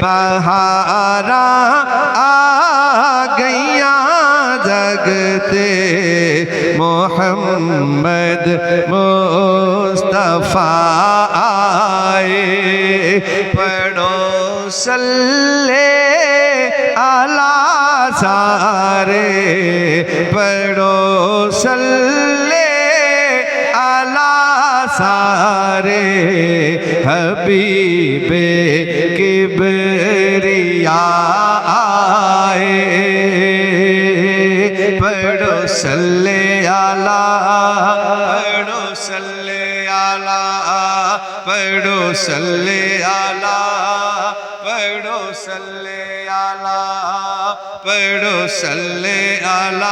بہاراں آ گئیاں جگتے محمد مصطفیٰ آئے پڑھو صلی علی سارے پڑھو صلی علی سارے حبیب کبریاء آئے پڑھو صلی علی پڑھو صلی علی پڑھو صلی علی پڑھو صلی علی پڑھو صلی علی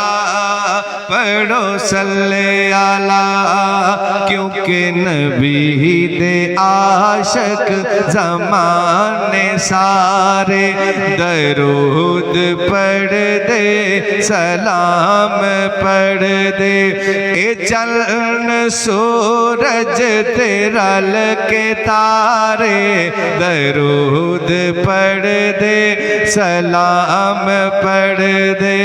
پڑھو صلی علی کیونکہ نبی دے عاشق زمانے سارے درود پڑھ دے سلام پڑھ دے اے چلن سورج تیرا لکے تارے درود پڑھ دے سلام پڑھ دے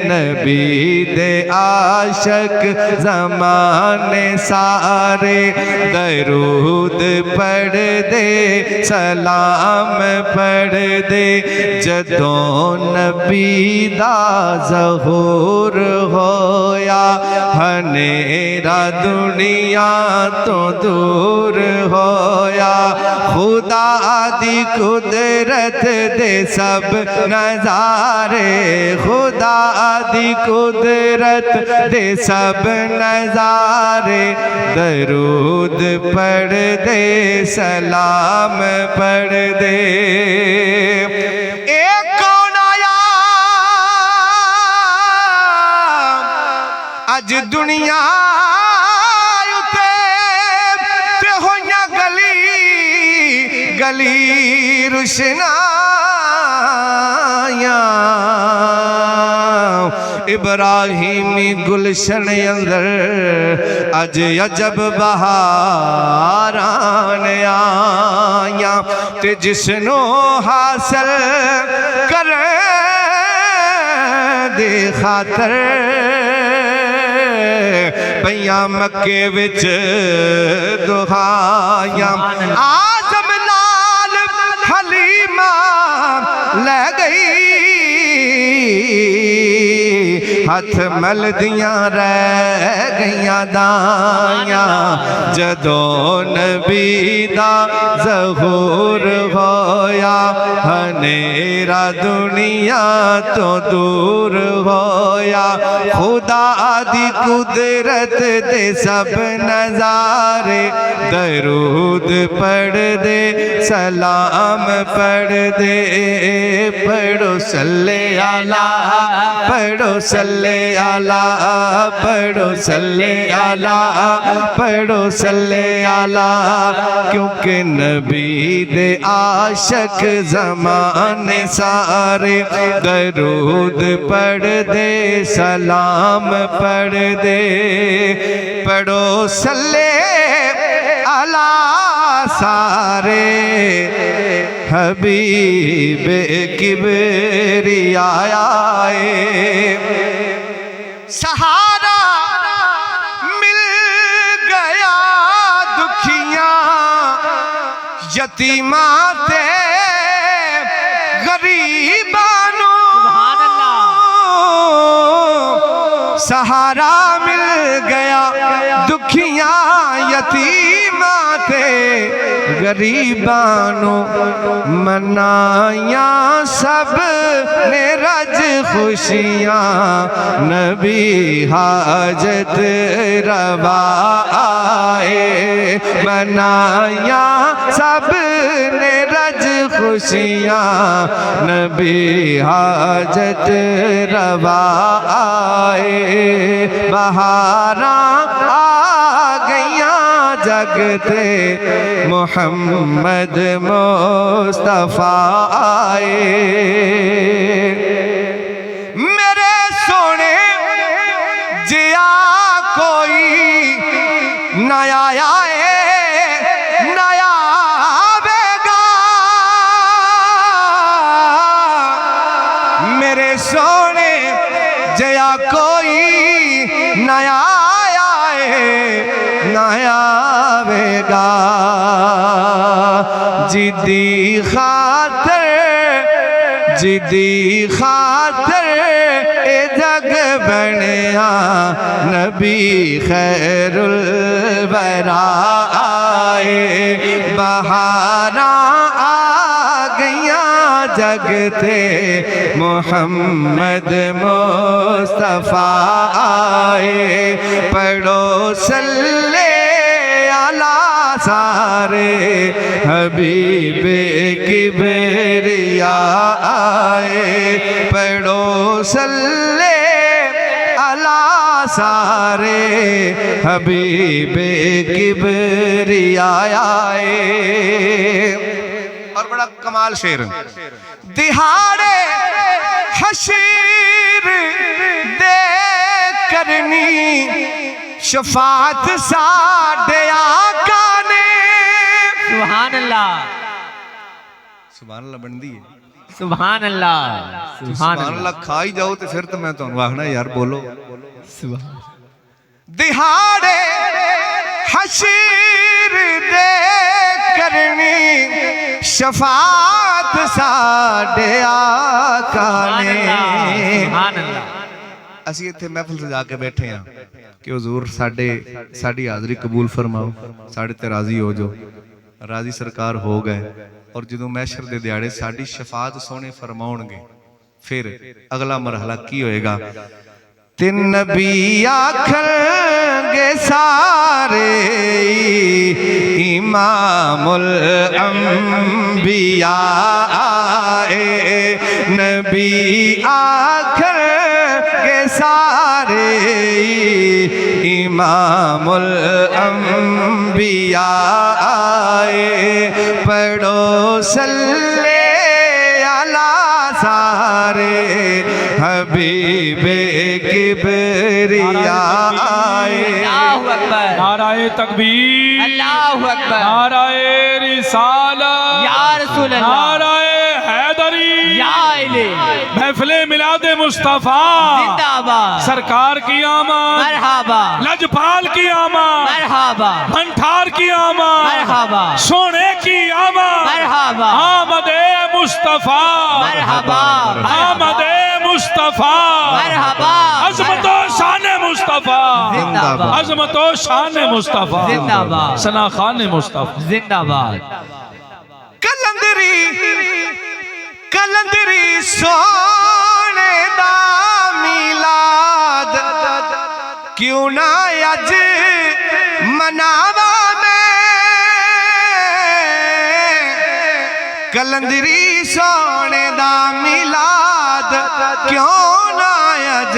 نبی دے عاشق زمانے سارے درود پڑھ دے سلام پڑھ دے جدوں نبی دا ظہور ہویا ہنیرا دنیا تو دور ہویا خدا دی قدرت دے سب نظارے خدا دی قدرت دے سب نظارے درود پڑھ دے سلام پڑھ دے ایک کون آیا اج دنیا تے ہویاں گلی گلی روشنایاں ابراہیمی گلشن اندر اج عجب بہاران آیاں تے جسنو حاصل کریں دے خاطر بیاں مکے وچ دعایاں آزم نال حلیمہ لے گئی ہاتھ مل دیاں رہ گئیاں دایاں جدوں نبی دا ظہور ہویا ہنیرا دنیا تو دور ہویا خدا دی قدرت دے سب نظارے درود پڑھ دے سلام پڑھ دے پڑھو صلی علی پڑھو صلی علی پڑھو صلی علی پڑھو صلی علی کیونکہ نبی دے عاشق زمانے سارے درود پڑھ دے سلام پڑھ دے پڑھو صلی علی سارے حبیب کبریاء آئے سہارا مل گیا دکھیاں یتیماں تے غریبانوں سہارا مل گیا دکھیاں یتیماں تے غریبانوں منائیاں سب نے رج خوشیاں نبی حاجت روا آئے منائیاں سب نے رج خوشیاں نبی حاجت روا آئے بہاراں آ گئیاں جگتے محمد مصطفیٰ آئے میرے سونے جیا کوئی نیا آئے نیا آوے گا سونے جیا کوئی نیا آئے نیا ویگا جدی خاطر اے جگ بنیا نبی خیر الورا آئے بہاراں آ گئیاں جگ تے محمد مصطفیٰ آئے پڑھو صلی اللہ سارے حبیب کبریا آئے پڑھو صلی اللہ سارے حبیب کبریا آئے. اور بڑا کمال شعر دہاڑے حشر دے کرنی شفاعت ساڈے آقا نے. سبحان اللہ سبحان اللہ بن دی ہے. سبحان اللہ سبحان اللہ کھائی جاؤ تو پھر تو میں تو آخنا یار بولو سبحان. دہاڑے حشر دے کرنی شفاعت ساڈے آقا نے. سبحان اللہ. اسی اتھے محفل سجا کے بیٹھے ہیں کہ حضور ساڑی حاضری قبول فرماؤ ساڑے تے راضی ہو جو راضی سرکار ہو گئے اور جدوں محشر دے دیاڑے ساڑی شفاعت سونے فرماؤں گے پھر اگلا مرحلہ کی ہوئے گا تین نبی آکھن گے سارے امام الانبیاء آئے نبی آکھن گے سارے امام الانبیاء آئے پڑھو صلی اللہ سارے حبیب کبریا آئے. نعرہ تکبیر اللہ اکبر. نعرہ رسالت یا رسول اللہ. نعرہ حیدری یا الہ. محفل میلاد مصطفیٰ زندہ آباد. سرکار کی آمد مرحبا. لجپال کی آمد مرحبا. بھنٹار کی آمد مرحبا. سونے کی آمد مرحبا. آمد مصطفیٰ مرحبا. آمد مصطفیٰ مرحبا. عظمت و شان مصطفیٰ زندہ آباد. عظمت و شان مصطفیٰ زندہ آباد. ثنا خان مصطفیٰ زندہ آباد. کلندری سونے دا میلاد کیوں نہ اج مناوا میں کلندری سونے دا میلاد کیوں نہ اج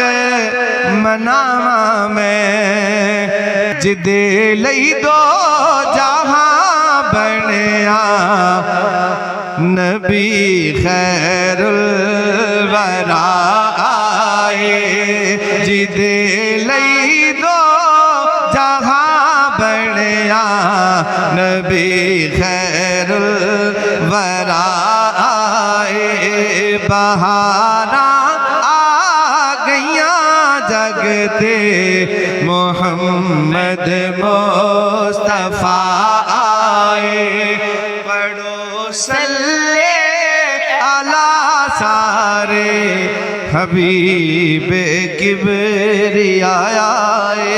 مناوا میں جدے لئی دو جہاں بنیا نبی خیر الورا آئے جدے لئی دو جہاں بنیا نبی خیر الورا آئے بہاراں آ گئیاں جگ تے محمد مصطفیٰ آئے پڑھو صلی اللہ سارے حبیب کبریا آئے